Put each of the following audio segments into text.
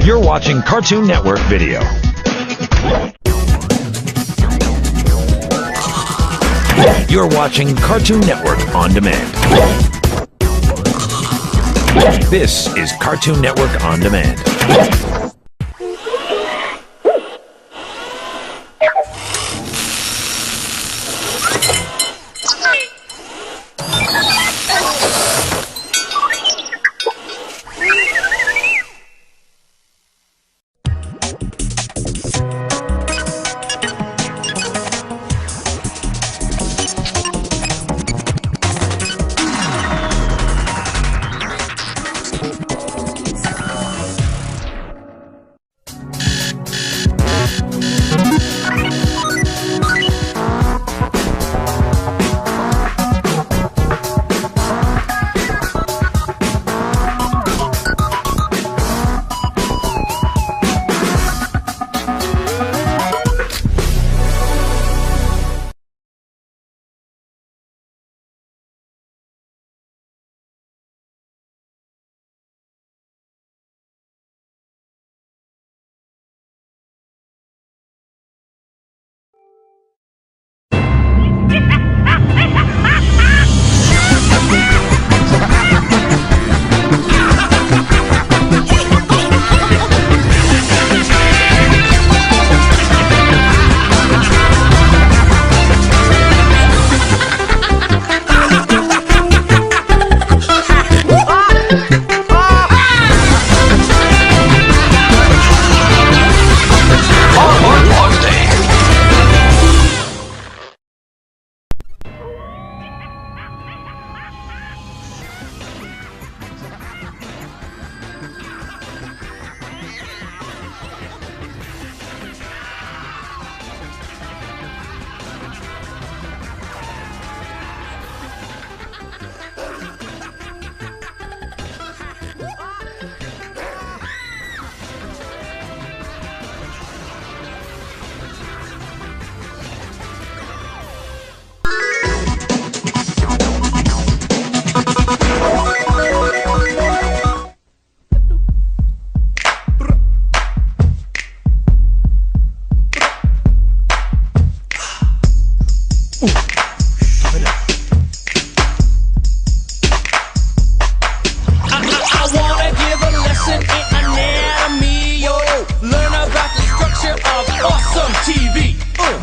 You're watching Cartoon Network Video. You're watching Cartoon Network On Demand. This is Cartoon Network On Demand.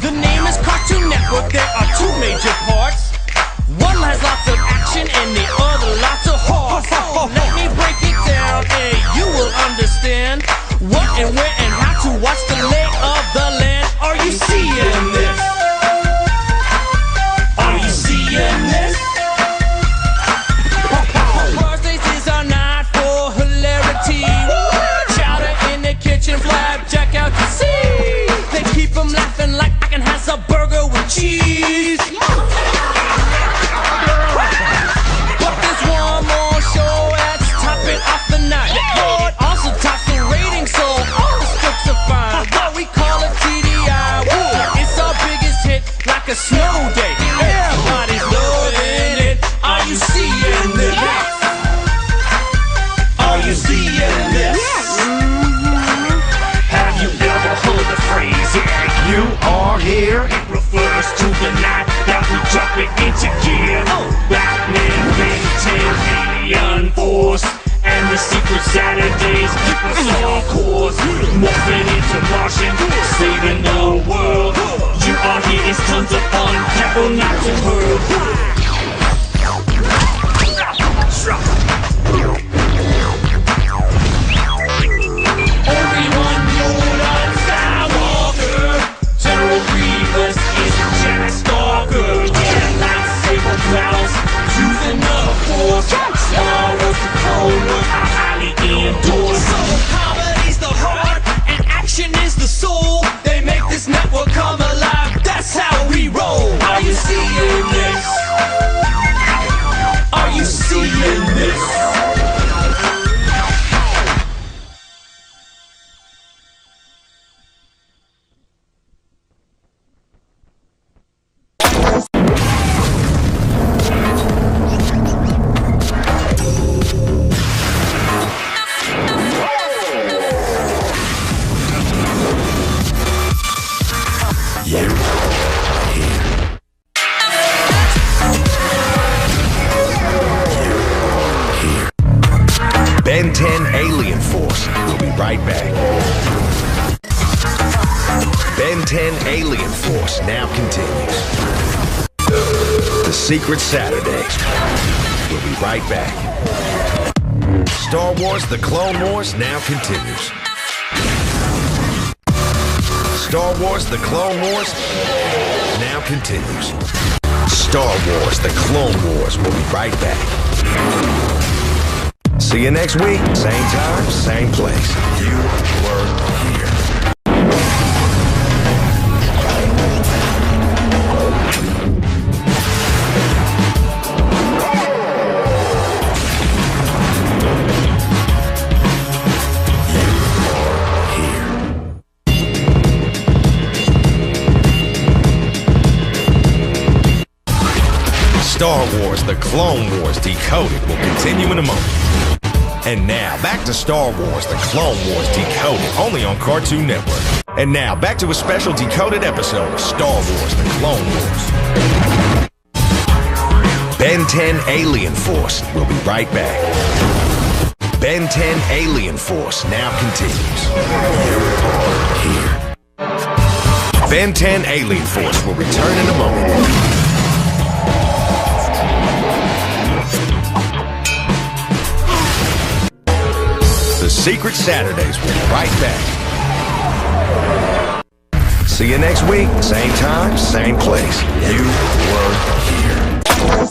The name is Cartoon Network. There are two major parts. One has lots of action and the other lots of heart. Let me break it down and you will understand what and where and how to watch the lay of the land. Are you seeing this? Are you seeing this? Birthdays is our night for hilarity. Chowder in the kitchen, flapjack out to sea. They keep them laughing like I can have a burger with cheese. But there's one more show that's topping off the night. It also tops the ratings, so all the scripts are fine. What we call it TDI. It's our biggest hit, like a snow day. Everybody's loving it. Are you seeing this? Are you seeing this? Have you ever heard the phrase, if you are here? It refers to the night that we jump it into gear. Batman, Ben 10, Alien Force, and the Secret Saturdays keep us on course. Morphing into Martian, saving the world. You are here, it's tons of fun. Careful not to hurl. Obi-Wan Yoda, Skywalker, General Grievous is Jack Stalker. Yeah, lightsaber battles, using the Force. Star Wars, the Clone Wars, I highly endorse. So comedy's the heart and action is the soul. They make this network come alive. That's how we roll. Are you seeing this? Are you seeing this? Ben 10 Alien Force. We'll be right back. Ben 10 Alien Force now continues. The Secret Saturdays. We'll be right back. Star Wars The Clone Wars now continues. Star Wars The Clone Wars now continues. Star Wars The Clone Wars will be right back. See you next week. Same time, same place. You were here. Star Wars The Clone Wars Decoded will continue in a moment. And now, back to Star Wars The Clone Wars Decoded, only on Cartoon Network. And now, back to a special decoded episode of Star Wars The Clone Wars. Ben 10 Alien Force will be right back. Ben 10 Alien Force now continues. Here. Ben 10 Alien Force will return in a moment. The Secret Saturdays will be right back. See you next week. Same time, same place. You were here.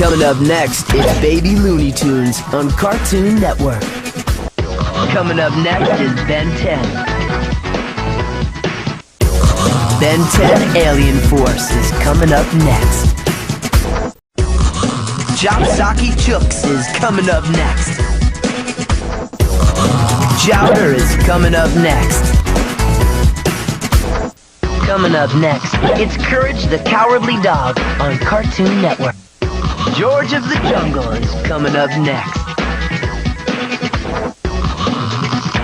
Coming up next, it's Baby Looney Tunes on Cartoon Network. Coming up next is Ben 10. Ben 10 Alien Force is coming up next. Chopsocky Chooks is coming up next. Chowder is coming up next. Coming up next, it's Courage the Cowardly Dog on Cartoon Network. George of the Jungle is coming up next.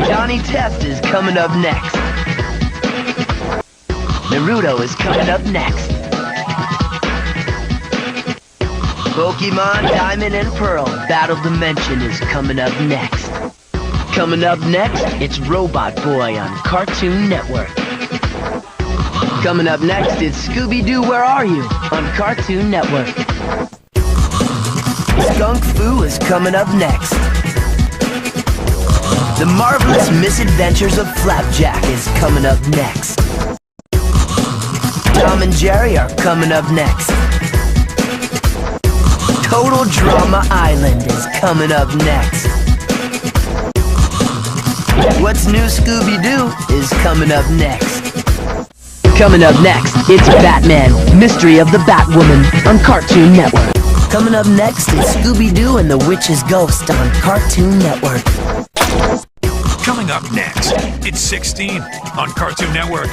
Johnny Test is coming up next. Naruto is coming up next. Pokemon Diamond and Pearl Battle Dimension is coming up next. Coming up next, it's Robot Boy on Cartoon Network. Coming up next, it's Scooby-Doo, Where Are You? On Cartoon Network. Skunk Fu is coming up next. The Marvelous Misadventures of Flapjack is coming up next. Tom and Jerry are coming up next. Total Drama Island is coming up next. What's New Scooby-Doo is coming up next. Coming up next, it's Batman, Mystery of the Batwoman on Cartoon Network. Coming up next, it's Scooby-Doo and the Witch's Ghost on Cartoon Network. Coming up next, it's 16 on Cartoon Network.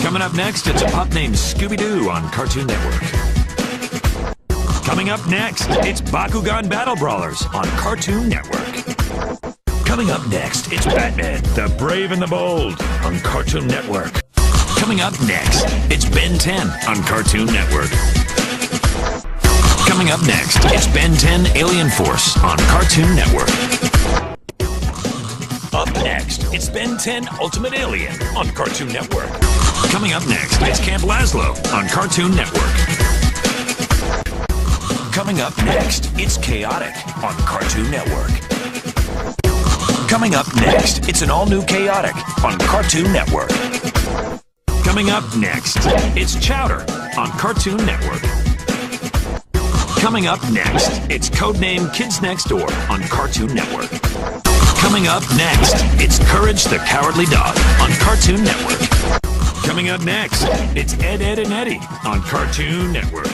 Coming up next, it's a pup named Scooby-Doo on Cartoon Network. Coming up next, it's Bakugan Battle Brawlers on Cartoon Network. Coming up next, it's Batman, the Brave and the Bold on Cartoon Network. Coming up next, it's Ben 10 on Cartoon Network. Coming up next, it's Ben 10 Alien Force on Cartoon Network. Up next, it's Ben 10 Ultimate Alien on Cartoon Network. Coming up next, it's Camp Lazlo on Cartoon Network. Coming up next, it's Chaotic on Cartoon Network. Coming up next, it's an all-new Chaotic on Cartoon Network. Coming up next, it's Chowder on Cartoon Network. Coming up next, it's Codename Kids Next Door on Cartoon Network. Coming up next, it's Courage the Cowardly Dog on Cartoon Network. Coming up next, it's Ed, Edd and Eddy on Cartoon Network.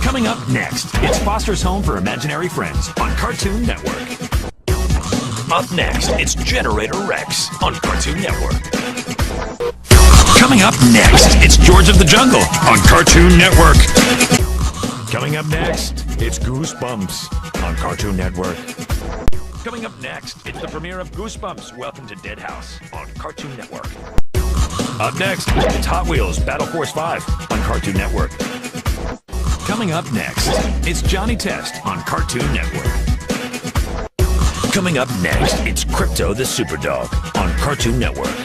Coming up next, it's Foster's Home for Imaginary Friends on Cartoon Network. Up next, it's Generator Rex on Cartoon Network. Coming up next, it's George of the Jungle on Cartoon Network. Coming up next, it's Goosebumps on Cartoon Network. Coming up next, it's the premiere of Goosebumps Welcome to Dead House on Cartoon Network. Up next, it's Hot Wheels Battle Force 5 on Cartoon Network. Coming up next, it's Johnny Test on Cartoon Network. Coming up next, it's Crypto the Superdog on Cartoon Network.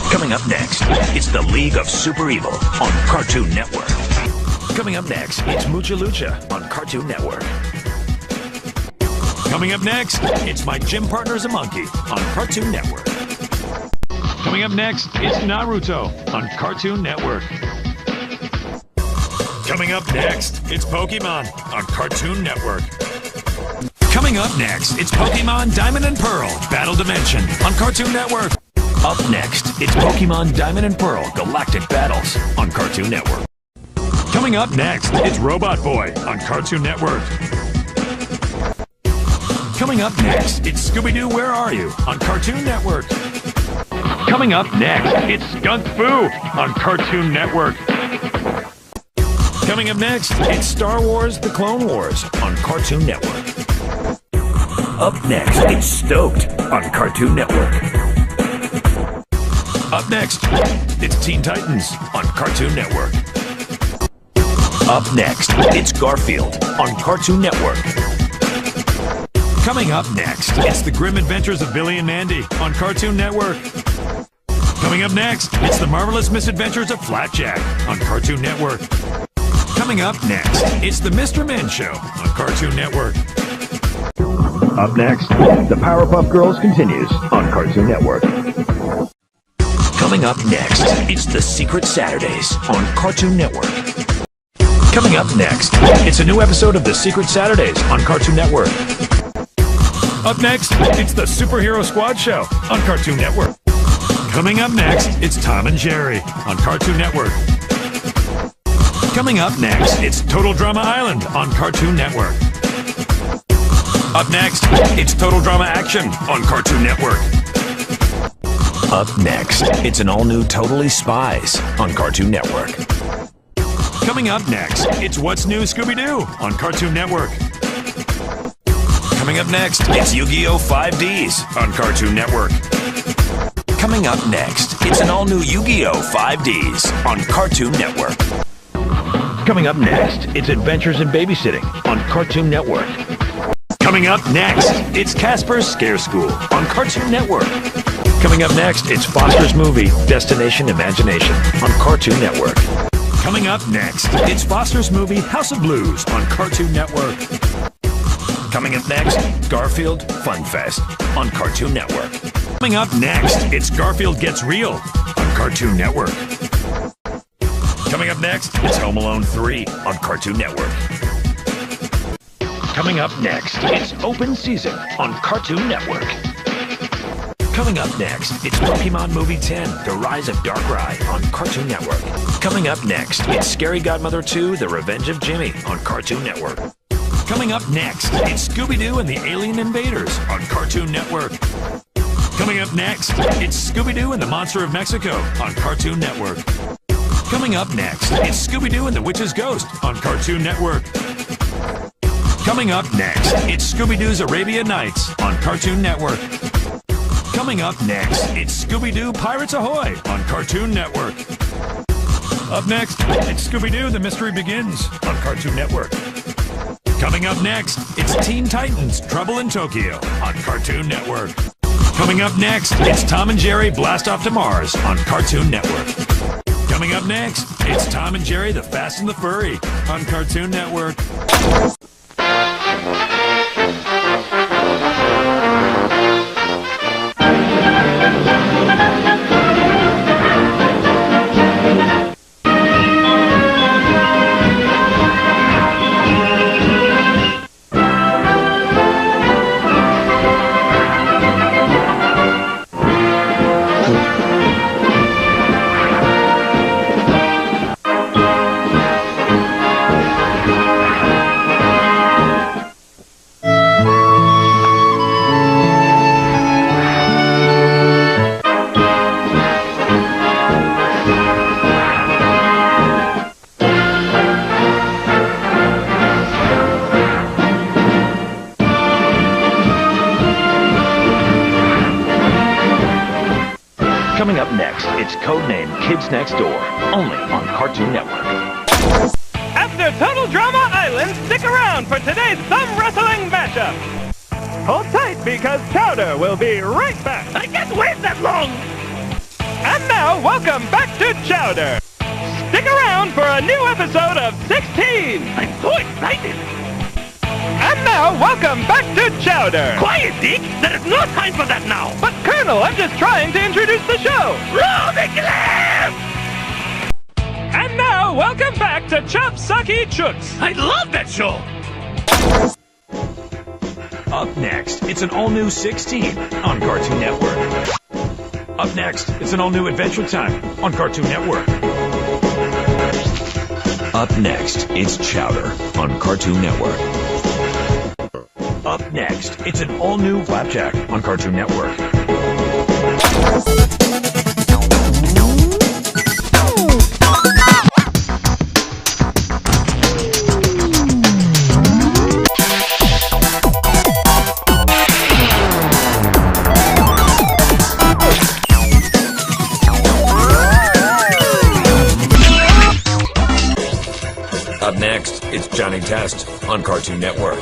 Coming up next, it's The League of Super Evil on Cartoon Network. Coming up next, it's Mucha Lucha on Cartoon Network. Coming up next, it's My Gym Partner's a Monkey on Cartoon Network. Coming up next, it's Naruto on Cartoon Network. Coming up next, it's Pokemon on Cartoon Network. Coming up next, it's Pokemon Diamond and Pearl Battle Dimension on Cartoon Network. Up next, it's Pokemon Diamond and Pearl Galactic Battles on Cartoon Network. Coming up next, it's Robot Boy on Cartoon Network. Coming up next, it's Scooby-Doo, Where Are You? On Cartoon Network. Coming up next, it's Skunk Fu on Cartoon Network. Coming up next, it's Star Wars The Clone Wars on Cartoon Network. Up next, it's Stoked on Cartoon Network. Up next, it's Teen Titans on Cartoon Network. Up next, it's Garfield on Cartoon Network. Coming up next, it's The Grim Adventures of Billy and Mandy on Cartoon Network. Coming up next, it's The Marvelous Misadventures of Flapjack on Cartoon Network. Coming up next, it's The Mr. Men Show on Cartoon Network. Up next, The Powerpuff Girls continues on Cartoon Network. Coming up next, it's The Secret Saturdays on Cartoon Network. Coming up next, it's a new episode of The Secret Saturdays on Cartoon Network. Up next, it's the Superhero Squad Show on Cartoon Network. Coming up next, it's Tom and Jerry on Cartoon Network. Coming up next, it's Total Drama Island on Cartoon Network. Up next, it's Total Drama Action on Cartoon Network. Up next, it's an all-new Totally Spies on Cartoon Network. Coming up next, it's What's New Scooby-Doo on Cartoon Network. Coming up next, it's Yu-Gi-Oh! 5Ds on Cartoon Network. Coming up next, it's an all-new Yu-Gi-Oh! 5Ds on Cartoon Network. Coming up next, it's Adventures in Babysitting on Cartoon Network. Coming up next, it's Casper's Scare School on Cartoon Network. Coming up next, it's Foster's movie, Destination Imagination on Cartoon Network. Coming up next, it's Foster's movie, House of Blues on Cartoon Network. Coming up next, Garfield Fun Fest on Cartoon Network. Coming up next, it's Garfield Gets Real on Cartoon Network. Coming up next, it's Home Alone 3 on Cartoon Network. Coming up next, it's Open Season on Cartoon Network. Coming up next, it's Pokemon Movie 10, The Rise of Darkrai on Cartoon Network. Coming up next, it's Scary Godmother 2, The Revenge of Jimmy on Cartoon Network. Coming up next, it's Scooby-Doo and the Alien Invaders on Cartoon Network. Coming up next, it's Scooby-Doo and the Monster of Mexico on Cartoon Network. Coming up next, it's Scooby-Doo and the Witch's Ghost on Cartoon Network. Coming up next, it's Scooby-Doo's Arabian Nights on Cartoon Network. Coming up next, it's Scooby-Doo Pirates Ahoy on Cartoon Network. Up next, it's Scooby-Doo The Mystery Begins on Cartoon Network. Coming up next, it's Teen Titans Trouble in Tokyo on Cartoon Network. Coming up next, it's Tom and Jerry Blast Off to Mars on Cartoon Network. Coming up next, it's Tom and Jerry The Fast and the Furry on Cartoon Network. Coming up next, it's Codename Kids Next Door, only on Cartoon Network. After Total Drama Island, stick around for today's thumb wrestling matchup. Hold tight because Chowder will be right back. I can't wait that long. And now, welcome back to Chowder. Stick around for a new episode of 16. I'm so excited. And now, welcome back to Chowder. Quiet, Dick. There is no time for that now. But, Colonel, I'm just trying to introduce the show. Roll the clip! And now, welcome back to Chop Saki Chooks. I love that show. Up next, it's an all-new 16 on Cartoon Network. Up next, it's an all-new Adventure Time on Cartoon Network. Up next, it's Chowder on Cartoon Network. Up next, it's an all-new Flapjack on Cartoon Network. Up next, it's Johnny Test on Cartoon Network.